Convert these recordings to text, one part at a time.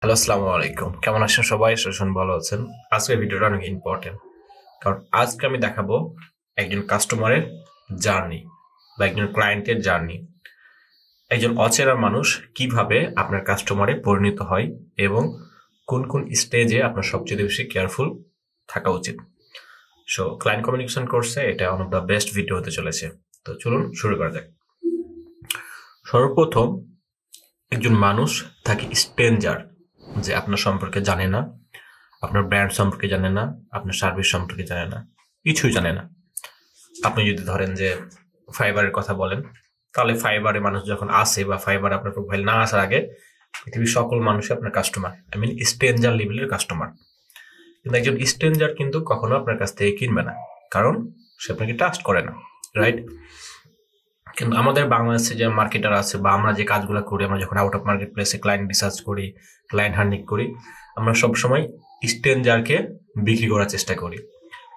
Hello, আসসালামু আলাইকুম। কেমন আছেন সবাই? সুজন ভালো আছেন? আজকের ভিডিওটা অনেক ইম্পর্টেন্ট। কারণ আজকে আমি দেখাবো একজন কাস্টমারের জার্নি বা একজন ক্লায়েন্টের জার্নি। একজন অচেনা মানুষ কিভাবে আপনার কাস্টমারে পরিণত হয় এবং কোন কোন স্টেজে আপনার সবচেয়ে বেশি কেয়ারফুল থাকা উচিত। সো ক্লায়েন্ট কমিউনিকেশন কোর্সে এটা one of the best video হতে চলেছে। তো চলুন শুরু করা যাক। সর্বপ্রথম একজন মানুষ থাকে স্ট্রেঞ্জার, যে আপনার সম্পর্কে জানে না, আপনার ব্র্যান্ড সম্পর্কে জানে না, আপনার সার্ভিস সম্পর্কে জানে না, কিছুই জানে না। আপনি যদি ধরেন যে ফাইবারের কথা বলেন, তাহলে ফাইবারে মানুষ যখন আসে বা ফাইবার আপনার প্রোফাইল না আসার আগে পৃথিবীর সকল মানুষই আপনার কাস্টমার, আই মিন স্ট্রেঞ্জার লেভেলের কাস্টমার। কিন্তু একজন স্ট্রেঞ্জার কিন্তু কখনো আপনার কাছ থেকে কিনবে না, কারণ সে আপনাকে ট্রাস্ট করে না, রাইট? কিন্তু আমাদের বাংলাদেশে যে মার্কেটার আছে বা আমরা যে কাজগুলো করি, আমরা যখন আউট অফ মার্কেট প্লেসে ক্লায়েন্ট রিসার্চ করি, ক্লায়েন্ট হান্টিং করি, আমরা সবসময় স্ট্রেঞ্জারকে বিক্রি করার চেষ্টা করি।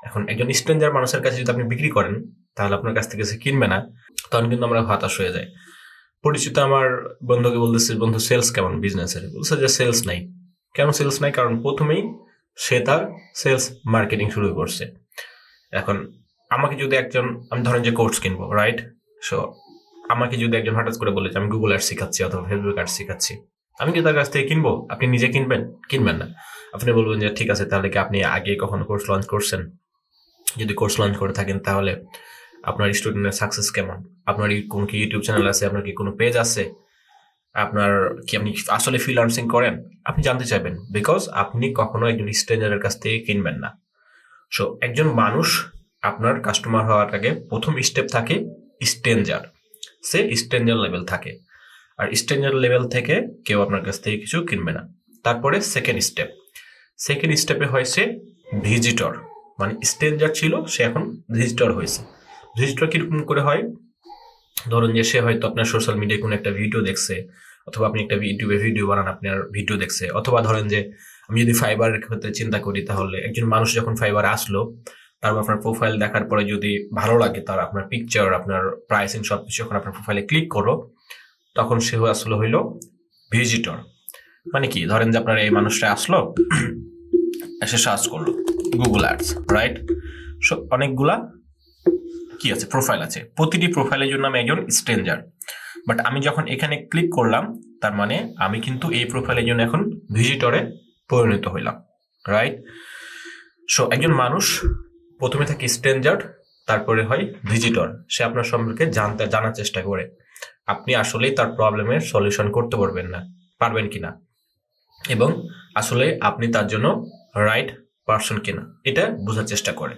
এখন একজন স্ট্রেঞ্জার মানুষের কাছে যদি আপনি বিক্রি করেন, তাহলে আপনার কাছ থেকে সে কিনবে না, তখন কিন্তু আমরা হতাশ হয়ে যাই। পরিচিত আমার বন্ধুকে বলতেছে, বন্ধু সেলস কেমন বিজনেসের? বলছে যে সেলস নাই। কেন সেলস নাই? কারণ প্রথমেই সে তার সেলস মার্কেটিং শুরু করছে। এখন আমাকে যদি একজন, আমি ধরেন যে কোর্স কিনবো, রাইট? সো আমাকে যদি একজন হঠাৎ করে বলে যে আমি গুগল অ্যাড শিখাচ্ছি অথবা ফেসবুক অ্যাড শিখাচ্ছি, আমি কি তার কাছ থেকে কিনবো? আপনি নিজে কিনবেন? কিনবেন না। আপনি বলবেন যে ঠিক আছে, তাহলে কি আপনি আগে কখনো কোর্স লঞ্চ করছেন? যদি কোর্স লঞ্চ করে থাকেন, তাহলে আপনার স্টুডেন্টের সাকসেস কেমন? আপনার কোন কি ইউটিউব চ্যানেল আছে? আপনার কি কোনো পেজ আছে? আপনার কি আপনি আসলে ফ্রিল্যান্সিং করেন? আপনি জানতে চাইবেন, বিকজ আপনি কখনো একজন স্ট্রেঞ্জারের কাছ থেকে কিনবেন না। সো একজন মানুষ আপনার কাস্টমার হওয়ার আগে প্রথম স্টেপ থাকে স্ট্রেঞ্জার। সে স্ট্রেঞ্জার লেভেল থাকে, আর স্ট্রেঞ্জার লেভেল থেকে কেউ আপনার কাছ থেকে কিছু কিনবে না। তারপরে সেকেন্ড স্টেপে হয়েছে ভিজিটর, মানে স্ট্রেঞ্জার ছিল, সে এখন ভিজিটর হয়েছে। ভিজিটর কিরকম করে হয়? ধরুন যে সে হয়তো আপনার সোশ্যাল মিডিয়ায় কোনো একটা ভিডিও দেখছে, অথবা আপনি একটা ইউটিউবে ভিডিও বানান, আপনার ভিডিও দেখছে, অথবা ধরেন যে আমি যদি ফাইবারের ক্ষেত্রে চিন্তা করি, তাহলে একজন মানুষ যখন ফাইবার আসলো, তারপর আপনার প্রোফাইল দেখার পরে যদি ভালো লাগে তার, আপনার পিকচার, আপনার প্রাইসিং সবকিছু যখন আপনার প্রোফাইলে ক্লিক করো, তখন সে আসলে হইলো ভিজিটর। মানে কি, ধরেন যে আপনার এই মানুষটা আসলো, এসে সার্চ করলো গুগল অ্যাডস, রাইট? সো অনেকগুলা কি আছে, প্রোফাইল আছে, প্রতিটি প্রোফাইলের জন্য আমি একজন স্ট্রেঞ্জার। বাট আমি যখন এখানে ক্লিক করলাম, তার মানে আমি কিন্তু এই প্রোফাইলের জন্য এখন ভিজিটরে পরিণত হইলাম, রাইট? সো একজন মানুষ প্রথমে থাকে স্ট্রেঞ্জার, তারপরে হয় ভিজিটর। সে আপনার সম্পর্কে জানার চেষ্টা করে আপনি আসলেই তার প্রবলেমের সলিউশন করতে পারবেন কিনা, এবং আসলে আপনি তার জন্য রাইট পারসন কিনা, এটা বোঝার চেষ্টা করে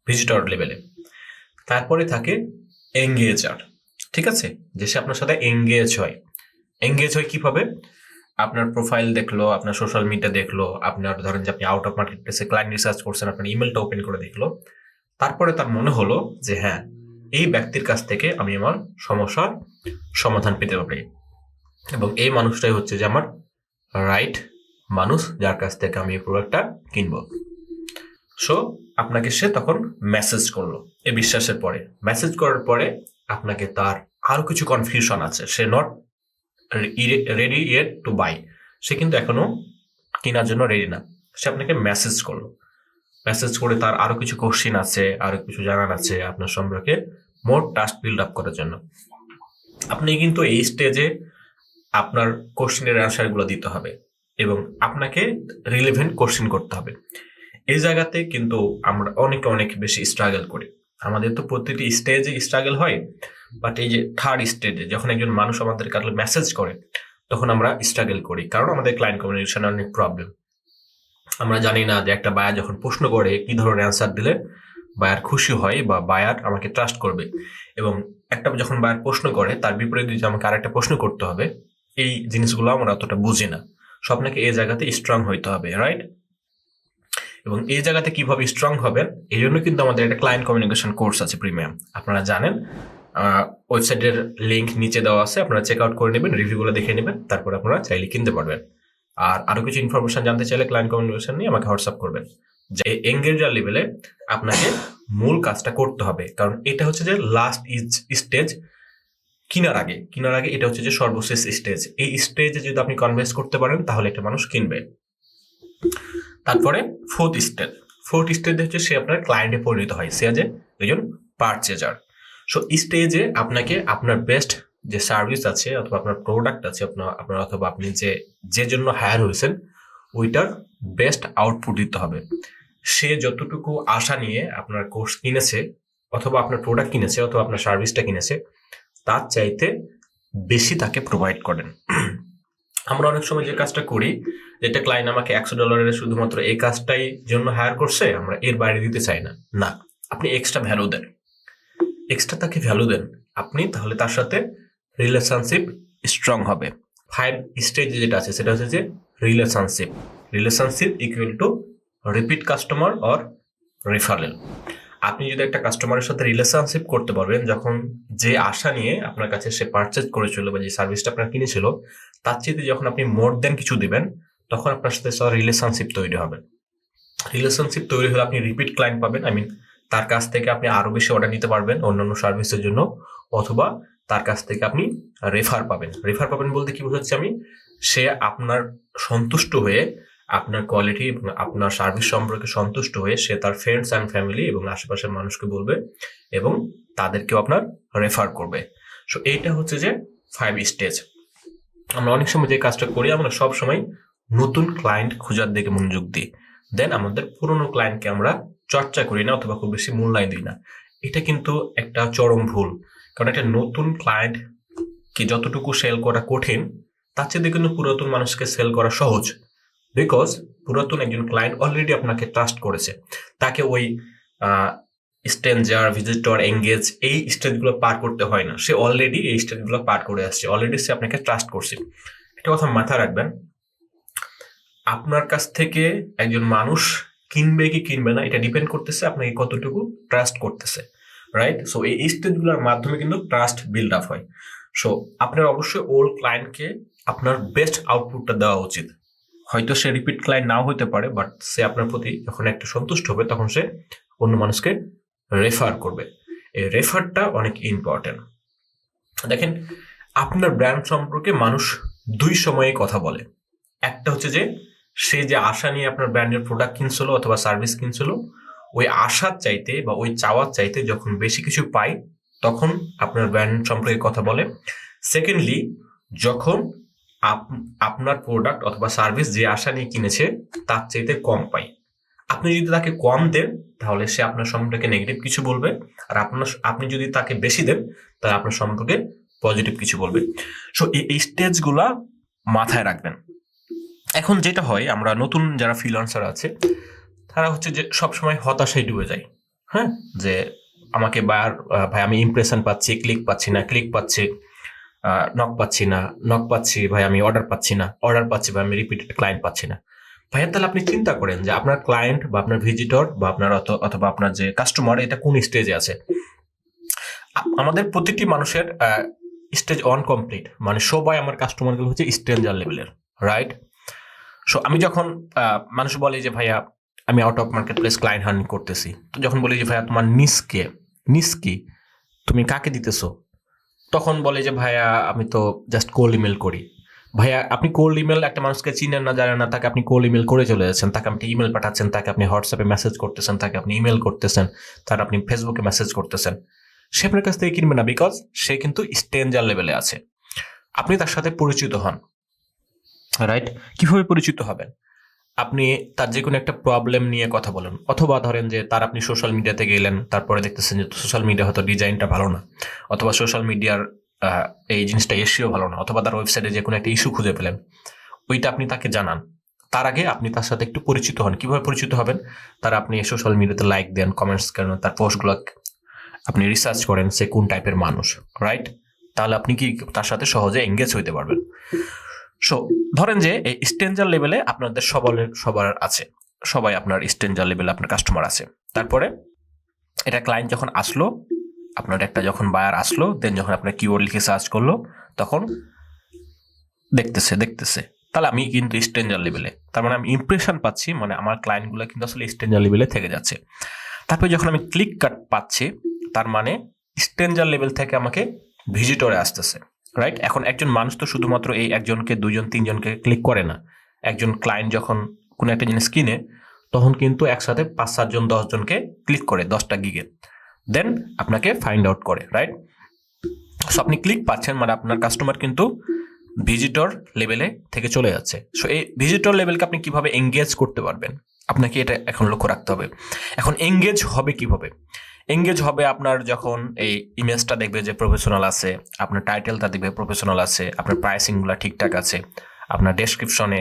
ভিজিটর লেভেলে। তারপরে থাকে এঙ্গেজার, ঠিক আছে? যে সে আপনার সাথে এঙ্গেজ হয় কিভাবে? আপনার প্রোফাইল দেখলো, আপনার সোশ্যাল মিডিয়া দেখলো, আপনার ধরেন যে আপনি আউট অফ মার্কেট প্লেসে ক্লায়েন্ট রিসার্চ করছেন, আপনার ইমেলটা ওপেন করে দেখলো, তারপরে তার মনে হলো যে হ্যাঁ, এই ব্যক্তির কাছ থেকে আমি আমার সমস্যার সমাধান পেতে পারি, এবং এই মানুষটাই হচ্ছে যে আমার রাইট মানুষ, যার কাছ থেকে আমি এই প্রোডাক্টটা কিনবো। সো আপনাকে সে তখন মেসেজ করলো, এই বিশ্বাসের পরে মেসেজ করার পরে আপনাকে তার আরো কিছু কনফিউশন আছে, সে not ready yet to buy, সে কিন্তু এখনো কেনার জন্য রেডি না। সে আপনাকে মেসেজ করলো, মেসেজ করে তার আরো কিছু কোশ্চিন আছে, আরো কিছু জানার আছে আপনার সম্পর্কে, মোর ট্রাস্ট বিল্ড আপ করার জন্য। আপনি কিন্তু এই স্টেজে আপনার কোশ্চিনের অ্যান্সার গুলো দিতে হবে, এবং আপনাকে রিলেভেন্ট কোশ্চিন করতে হবে। এই জায়গাতে কিন্তু আমরা অনেক বেশি স্ট্রাগল করি। আমাদের তো প্রতিটি স্টেজে স্ট্রাগল হয়, বাট এই যে থার্ড স্টেজে যখন একজন মানুষ আমাদের কাছে মেসেজ করে, তখন আমরা স্ট্রাগল করি, কারণ আমাদের ক্লায়েন্ট কমিউনিকেশনে অনেক প্রবলেম। আমরা জানি না যে একটা বায়ার যখন প্রশ্ন করে কি ধরনের অ্যান্সার দিলে বায়ার খুশি হয় বা বায়ার আমাকে ট্রাস্ট করবে, এবং একটা যখন বায়ার প্রশ্ন করে তার বিপরীতে যে আমাকে আরেকটা প্রশ্ন করতে হবে, এই জিনিসগুলো আমরা অতটা বুঝি না। সো আপনাকে এই জায়গাতে স্ট্রং হইতে হবে, রাইট? এবং এই জায়গাতে কিভাবে স্ট্রং হবেন, এই জন্য কিন্তু আমাদের একটা ক্লায়েন্ট কমিউনিকেশন কোর্স আছে প্রিমিয়াম, আপনারা জানেন। ওয়েবসাইটের লিঙ্ক নিচে দেওয়া আছে, আপনারা চেক আউট করে নেবেন, রিভিউগুলো দেখে নেবেন, তারপর আপনারা চাইলে কিনতে পারবেন। আর আরো কিছু ইনফরমেশন জানতে চাইলে ক্লায়েন্ট কমিউনিকেশন নিয়ে আমাকে হোয়াটসঅ্যাপ করবেন। যে এঙ্গেজার লেভেলে আপনাকে মূল কাজটা করতে হবে, কারণ এটা হচ্ছে যে লাস্ট স্টেজ কেনার আগে এটা হচ্ছে যে সর্বশেষ স্টেজ। এই স্টেজে যদি আপনি কনভিন্স করতে পারেন তাহলে একটা মানুষ কিনবে। তারপরে ফোর্থ স্টেজ হচ্ছে সে আপনার ক্লায়েন্টে পরিণত হয়, সে যে একজন পারচেজার। সো স্টেজে আপনাকে আপনার বেস্ট যে সার্ভিস আছে অথবা আপনার প্রোডাক্ট আছে আপনার অথবা আপনি যে জন্য হায়ার হয়েছেন ওইটার বেস্ট আউটপুট দিতে হবে। সে যতটুকু আশা নিয়ে আপনার কোর্স কিনেছে অথবা আপনার প্রোডাক্ট কিনেছে অথবা আপনার সার্ভিসটা কিনেছে তার চাইতে বেশি তাকে প্রোভাইড করেন। আমরা অনেক সময় যে কাজটা করি, যেটা ক্লায়েন্ট আমাকে $100 শুধুমাত্র এই কাজটাই জন্য হায়ার করছে, আমরা এর বাইরে দিতে চাই না। না, আপনি এক্সট্রা তাকে ভ্যালু দেন আপনি, তাহলে তার সাথে রিলেশনশিপ স্ট্রং হবে। 5 স্টেজে যেটা আছে সেটা হচ্ছে যে relationship equal to repeat customer or referral. আপনি যদি একটা কাস্টমারের সাথে রিলেশনশিপ করতে পারবেন, যখন যে আশা নিয়ে আপনার কাছে সে পারচেজ করেছিল বা যে সার্ভিসটা আপনার কিনেছিল তার চেয়ে যখন আপনি মোর দেন কিছু দিবেন, তখন আপনার সাথে রিলেশনশিপ তৈরি হবে। রিলেশনশিপ তৈরি হলে আপনি রিপিট ক্লায়েন্ট পাবেন, তার কাছ থেকে আপনি আরো বেশি অর্ডার নিতে পারবেন অন্যান্য সার্ভিসের জন্য, অথবা তার কাছ থেকে আপনি রেফার পাবেন বলতে কি বোঝাচ্ছি আমি, সে আপনার সন্তুষ্ট হয়ে আপনার কোয়ালিটি এবং আপনার সার্ভিস সম্পর্কে সন্তুষ্ট হয়ে সে তার ফ্রেন্ডস অ্যান্ড ফ্যামিলি এবং আশেপাশের মানুষকে বলবে এবং তাদেরকেও আপনার রেফার করবে। সো এইটা হচ্ছে যে 5 স্টেজ। আমরা অনেক সময় যে কাজটা করি, আমরা সব সময় নতুন ক্লায়েন্ট খোঁজার দিকে মনোযোগ দিই, দেন আমাদের পুরনো ক্লায়েন্টকে আমরা চর্চা করি না অথবা খুব বেশি মূল্যায়ন দিই না। এটা কিন্তু একটা চরম ভুল, কারণ একটা নতুন ক্লায়েন্ট কি যতটুকু সেল করা কঠিন তার চেয়ে কিন্তু পুরাতন মানুষকে সেল করা সহজ, বিকজ পুরাতন একজন ক্লায়েন্ট অলরেডি আপনাকে ট্রাস্ট করেছে। তাকে ওই স্ট্রেঞ্জার, ভিজিটর, এঙ্গেজ এই স্টেজগুলো পার করতে হয় না, সে অলরেডি এই স্টেজগুলো পার করে আসছে, অলরেডি সে আপনাকে ট্রাস্ট করছে। একটা কথা মাথায় রাখবেন, আপনার কাছ থেকে একজন মানুষ কিনবে কি কিনবে না এটা ডিপেন্ড করতেছে আপনাকে কতটুকু ট্রাস্ট করতেছে, রাইট? সো এই স্টেজগুলোর মাধ্যমে কিন্তু ট্রাস্ট বিল্ড আপ হয়। সো আপনার অবশ্যই ওল্ড ক্লায়েন্টকে আপনার বেস্ট আউটপুটটা দেওয়া উচিত। হয়তো সে রিপিট ক্লায়েন্ট নাও হতে পারে, বাট সে আপনার প্রতি যখন একটা সন্তুষ্ট হবে তখন সে অন্য মানুষকে রেফার করবে। এই রেফারটা অনেক ইম্পর্টেন্ট। দেখেন, আপনার ব্র্যান্ড সম্পর্কে মানুষ 2 সময়ে কথা বলে। একটা হচ্ছে যে সে যে আশা নিয়ে আপনার ব্র্যান্ডের প্রোডাক্ট কিনছিল অথবা সার্ভিস কিনছিল, ওই আশার চাইতে বা ওই চাওয়ার চাইতে যখন বেশি কিছু পাই তখন আপনার ব্র্যান্ড সম্পর্কে কথা বলে। সেকেন্ডলি, যখন আপনার প্রোডাক্ট অথবা সার্ভিস যে আশা নিয়ে কিনেছে তার চাইতে কম পাই, আপনি যদি তাকে কম দেন তাহলে সে আপনার সম্পর্কে নেগেটিভ কিছু বলবে, আর আপনি যদি তাকে বেশি দেন তাহলে আপনার সম্পর্কে পজিটিভ কিছু বলবে। সো এই স্টেজগুলা মাথায় রাখবেন। এখন যেটা হয়, আমরা নতুন যারা ফ্রিল্যান্সার আছে তারা হচ্ছে যে সবসময় হতাশায় ডুবে যায়। হ্যাঁ, যে আমাকে ভাই আমি ইমপ্রেশন পাচ্ছি, ক্লিক পাচ্ছি, নক পাচ্ছি ভাই, আমি অর্ডার পাচ্ছি ভাই, আমি রিপিটেড ক্লায়েন্ট পাচ্ছি না। ভাইয়া, তাহলে আপনি চিন্তা করেন যে আপনার ক্লায়েন্ট বা আপনার ভিজিটর বা আপনার অথবা আপনার যে কাস্টমার এটা কোন স্টেজে আছে। আমাদের প্রতিটি মানুষের স্টেজ 1 কমপ্লিট, মানে সবাই আমার কাস্টমারগুলো হচ্ছে স্ট্রেঞ্জার লেভেলের, রাইট? সো আমি যখন মানুষ বলে যে ভাইয়া আমি out of market place client hunt করতেছি, তো যখন বলি যে ভাইয়া তোমার নিস কি, তুমি কাকে দিতেছো, তখন বলে যে ভাইয়া আমি তো জাস্ট কোল্ড ইমেল করি। ভাইয়া, আপনি কোল্ড ইমেল একটা মানুষকে চিনেন না, জানেন না, তাকে আপনি কোল্ড ইমেল করে চলে যাচ্ছেন, তাকে আপনি ইমেল পাঠাচ্ছেন, তাকে আপনি হোয়াটসঅ্যাপে মেসেজ করতেছেন, তাকে আপনি ইমেল করতেছেন, তার আপনি ফেসবুকে মেসেজ করতেছেন। সে আপনার কাছ থেকে কিনবে না, বিকজ সে কিন্তু স্ট্রেঞ্জার লেভেলে আছে। আপনি তার সাথে পরিচিত হন, রাইট? কিভাবে পরিচিত হবেন? আপনি তার যে কোনো একটা প্রবলেম নিয়ে কথা বলেন, অথবা ধরেন যে তার আপনি সোশ্যাল মিডিয়াতে গেলেন, তারপরে দেখতেছেন যে সোশ্যাল মিডিয়া হয়তো ডিজাইনটা ভালো না, অথবা সোশ্যাল মিডিয়ার এই জিনিসটা এসিও ভালো না, অথবা তার ওয়েবসাইটে যে কোনো একটা ইস্যু খুঁজে পেলেন, ওইটা আপনি তাকে জানান। তার আগে আপনি তার সাথে একটু পরিচিত হন। কিভাবে পরিচিত হবেন? তার আপনি সোশ্যাল মিডিয়াতে লাইক দেন, কমেন্টস করেন, তার পোস্টগুলো আপনি রিসার্চ করেন সে কোন টাইপের মানুষ, রাইট? তাহলে আপনি কি তার সাথে সহজে এঙ্গেজ হইতে পারবেন। সো ধরেন যে এই স্ট্রেঞ্জার লেভেলে আপনাদের সবার আছে, সবাই আপনার স্ট্রেঞ্জার লেভেলে আপনার কাস্টমার আছে। তারপরে এটা ক্লায়েন্ট যখন আসলো, আপনার একটা যখন বায়ার আসলো, দেন যখন আপনার কিওয়ার্ড লিখে সার্চ করলো, তখন দেখতেছে তাহলে আমি কিন্তু স্ট্রেঞ্জার লেভেলে, তার মানে আমি ইমপ্রেশন পাচ্ছি, মানে আমার ক্লায়েন্টগুলো কিন্তু আসলে স্ট্রেঞ্জার লেভেলে থেকে যাচ্ছে। তারপরে যখন আমি ক্লিক কাট পাচ্ছি, তার মানে স্ট্রেঞ্জার লেভেল থেকে আমাকে ভিজিটরে আসতেছে, রাইট? এখন একজন মানুষ তো শুধুমাত্র এই একজনকে, দুইজন, তিনজনকে ক্লিক করে না। একজন ক্লায়েন্ট যখন কোনো একটা জিনিস কিনে, তখন কিন্তু একসাথে 5-7 জন 10 জনকে ক্লিক করে 10টা গিগে, দেন আপনাকে ফাইন্ড আউট করে, রাইট? সো আপনি ক্লিক পাচ্ছেন, মানে আপনার কাস্টমার কিন্তু ভিজিটর লেভেলে থেকে চলে যাচ্ছে। সো এই ভিজিটর লেভেলকে আপনি কিভাবে এঙ্গেজ করতে পারবেন, আপনাকে এটা এখন লক্ষ্য রাখতে হবে। এখন এঙ্গেজ হবে কিভাবে? এঙ্গেজ হবে আপনার যখন এই ইমেজটা দেখবে যে প্রফেশনাল আছে, আপনার টাইটেলটা দেখবে প্রফেশনাল আছে, আপনার প্রাইসিংগুলো ঠিকঠাক আছে, আপনার ডেসক্রিপশনে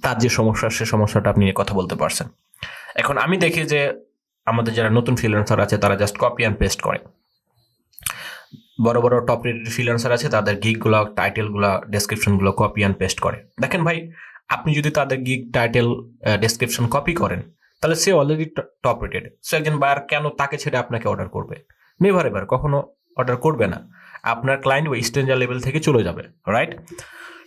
তার যে সমস্যা, সে সমস্যাটা আপনি নিয়ে কথা বলতে পারছেন। এখন আমি দেখি যে আমাদের যারা নতুন ফ্রিল্যান্সার আছে তারা জাস্ট কপি অ্যান্ড পেস্ট করে। বড় বড় টপ রেটেড ফ্রিল্যান্সার আছে, তাদের গিগগুলো, টাইটেলগুলো, ডেসক্রিপশনগুলো কপি অ্যান্ড পেস্ট করে। দেখেন ভাই, আপনি যদি তাদের গিগ, টাইটেল, ডেসক্রিপশন কপি করেন, তাহলে সে অলরেডি টপ রেটেড। সো একজন বায়ার কেন তাকে ছেড়ে আপনাকে অর্ডার করবে? নেভার এভার, কখনো অর্ডার করবে না। আপনার ক্লায়েন্ট ওই স্ট্রেঞ্জার লেভেল থেকে চলে যাবে, রাইট?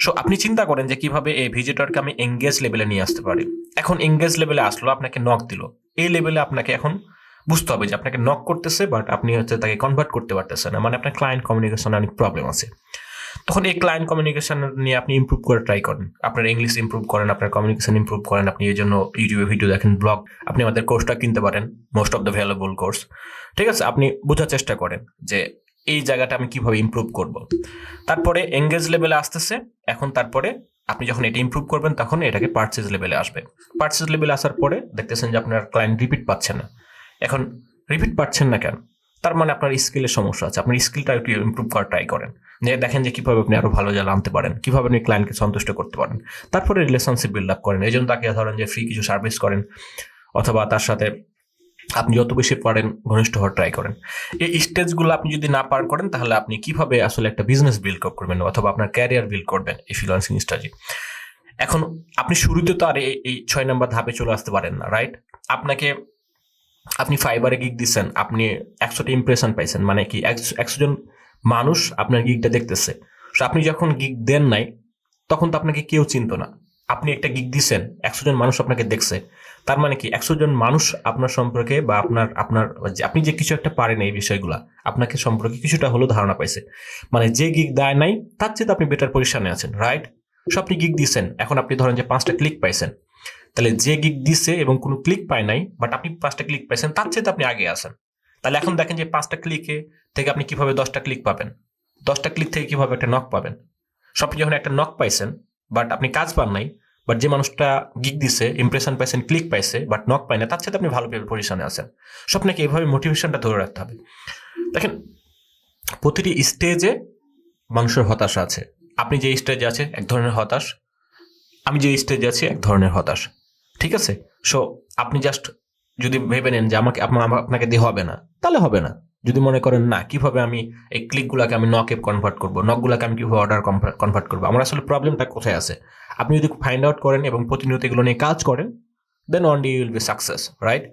সো আপনি চিন্তা করেন যে কিভাবে এই ভিজিটরকে আমি এঙ্গেজ লেভেলে নিয়ে আসতে পারি। এখন এঙ্গেজ লেভেলে আসলো, আপনাকে নক দিল, এই লেভেলে আপনাকে এখন বুঝতে হবে যে আপনাকে নক করতেছে, বাট আপনি হচ্ছে তাকে কনভার্ট করতে পারতেছেন না, মানে আপনার ক্লায়েন্ট কমিউনিকেশনে অনেক প্রবলেম আছে। তখন এই ক্লায়েন্ট কমিউনিকেশন নিয়ে আপনি ইমপ্রুভ করে ট্রাই করেন, আপনার ইংলিশ ইমপ্রুভ করেন, আপনার কমিউনিকেশন ইমপ্রুভ করেন। আপনি এই জন্য ইউটিউবে ভিডিও দেখেন, ব্লগ, আপনি আমাদের কোর্সটা কিনতে পারেন, most of the valuable course. ঠিক আছে, আপনি বোঝার চেষ্টা করেন যে এই জায়গাটা আমি কিভাবে ইমপ্রুভ করব। তারপরে এঙ্গেজ লেভেলে আসতেছে। এখন তারপরে আপনি যখন এটা ইমপ্রুভ করবেন, তখন এটাকে পারচেজ লেভেলে আসবে। পারচেজ লেভেলে আসার পরে দেখতেছেন যে আপনার ক্লায়েন্ট রিপিট পাচ্ছে না। এখন রিপিট পাচ্ছেন না কেন? তার মানে আপনার স্কিলের সমস্যা আছে। আপনার স্কিলটা একটু ইমপ্রুভ করার ট্রাই করেন, যে দেখেন যে কিভাবে আপনি আরো ভালো জায়গা আনতে পারেন, কিভাবে আপনি ক্লায়েন্টকে সন্তুষ্ট করতে পারেন। তারপরে রিলেশনশিপ বিল্ড আপ করেন। এই জন্য তাকে ধরেন যে ফ্রি কিছু সার্ভিস করেন, অথবা তার সাথে আপনি যত বেশি পারেন ঘনিষ্ঠ হওয়ার ট্রাই করেন। এই স্টেজগুলো আপনি যদি না পার করেন, তাহলে আপনি কিভাবে আসলে একটা বিজনেস বিল্ড করবেন, অথবা আপনার ক্যারিয়ার বিল্ড করবেন এই ফ্রিল্যান্সিং স্ট্র্যাটেজি। এখন আপনি শুরুতে তো আর এই 6 নম্বর ধাপে চলে আসতে পারেন না, রাইট? আপনি ফাইবারে গিগ দিচ্ছেন, আপনি 100টা ইমপ্রেশন পাইছেন, মানে কি 100 জন মানুষ আপনার গিগটা দেখতেছে। আপনি যখন গিগ দেন নাই, তখন তো আপনাকে কেউ চিনতো না। আপনি একটা গিগ দিচ্ছেন, 100 জন মানুষ আপনাকে দেখছে, তার মানে কি 100 জন মানুষ আপনার সম্পর্কে বা আপনার আপনি যে কিছু একটা পারেন এই বিষয়গুলা, আপনাকে সম্পর্কে কিছুটা হলেও ধারণা পাইছে। মানে যে গিগ দেয় নাই, তার চেয়ে আপনি বেটার পজিশনে আছেন, রাইট? সো আপনি গিগ দিচ্ছেন, এখন আপনি ধরেন যে 5টা ক্লিক পাইছেন, তাহলে যে গিগ দিছে এবং কোনো ক্লিক পায় নাই, বাট আপনি 5টা ক্লিক পাইছেন, তার চেয়ে আপনি আগে আসেন। তাহলে এখন দেখেন যে 5টা ক্লিকে থেকে আপনি কিভাবে 10টা ক্লিক পাবেন, 10টা ক্লিক থেকে কিভাবে একটা নক পাবেন। আপনি যখন একটা নক পাইছেন, বাট আপনি কাজ পান নাই, বাট যে মানুষটা গিগ দিছে, ইমপ্রেশন পাইছেন, ক্লিক পাইছে, বাট নক পায় না, তার সাথে আপনি ভালো পজিশনে আছেন। আপনাকে এইভাবে মোটিভেশনটা ধরে রাখতে হবে। দেখেন, প্রতিটি স্টেজে মানুষের হতাশা আছে। আপনি যে স্টেজে আছে এক ধরনের হতাশ, আমি যে স্টেজে আছি এক ধরনের হতাশ, ঠিক আছে? সো আপনি জাস্ট যদি ভেবে নেন যে আপনাকে দিয়ে হবে না, তাহলে হবে না। যদি মনে করেন না, কিভাবে আমি এই ক্লিকগুলোকে আমি নকে কনভার্ট করবো, নকগুলোকে আমি কিভাবে অর্ডার কনভার্ট করবো, আমার আসলে প্রবলেমটা কোথায় আছে, আপনি যদি ফাইন্ড আউট করেন এবং প্রতিনিয়ত এগুলো নিয়ে কাজ করেন, then only you will be success, right?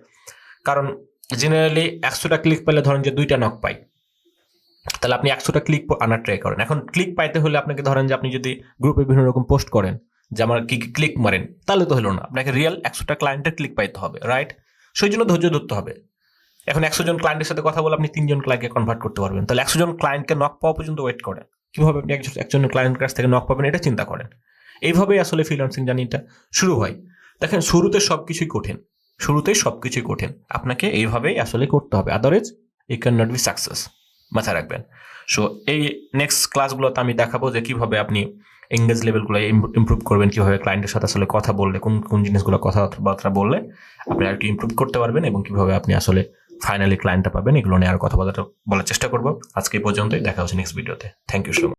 কারণ জেনারেলি 100টা ক্লিক পেলে ধরেন যে 2টা নক পাই, তাহলে আপনি 100টা ক্লিক আনার ট্রাই করেন। এখন ক্লিক পাইতে হলে আপনাকে ধরেন যে আপনি যদি গ্রুপে বিভিন্ন রকম পোস্ট করেন যে আমার কি ক্লিক মারেন, তাহলে তো হলো না। আপনাকে রিয়েল 100টা ক্লায়েন্টের ক্লিক পাইতে হবে, রাইট? সেই জন্য ধৈর্য ধরতে হবে। এখন 100 জন ক্লায়েন্টের সাথে কথা বলে আপনি 3 জন ক্লায়েন্টকে কনভার্ট করতে পারবেন, তাহলে 100 জন ক্লায়েন্টকে নক পাওয়া পর্যন্ত ওয়েট করেন। কিভাবে আপনি একজন ক্লায়েন্টের কাছ থেকে নক পাবেন, এটা চিন্তা করেন। এইভাবেই আসলে ফ্রিল্যান্সিং জার্নিটা শুরু হয়। দেখেন, শুরুতেই সবকিছুই কঠিন। আপনাকে এইভাবেই আসলে করতে হবে, otherwise you can not be success. মাথায় রাখবেন। সো এই নেক্সট ক্লাসগুলোতে আমি দেখাবো যে কিভাবে আপনি এঙ্গেজ লেভেলগুলো ইমপ্রুভ করবেন, কিভাবে ক্লায়েন্টের সাথে আসলে কথা বললে, কোন জিনিসগুলো কথাবার্তা বললে আপনি আর কি ইমপ্রুভ করতে পারবেন, এবং কিভাবে আপনি আসলে ফাইনালি ক্লায়েন্টটা পাবেন, এগুলো নিয়ে আর কথাবার্তা বলার চেষ্টা করবো। আজকে এই পর্যন্তই, দেখা হচ্ছে নেক্সট ভিডিওতে। Thank you so much.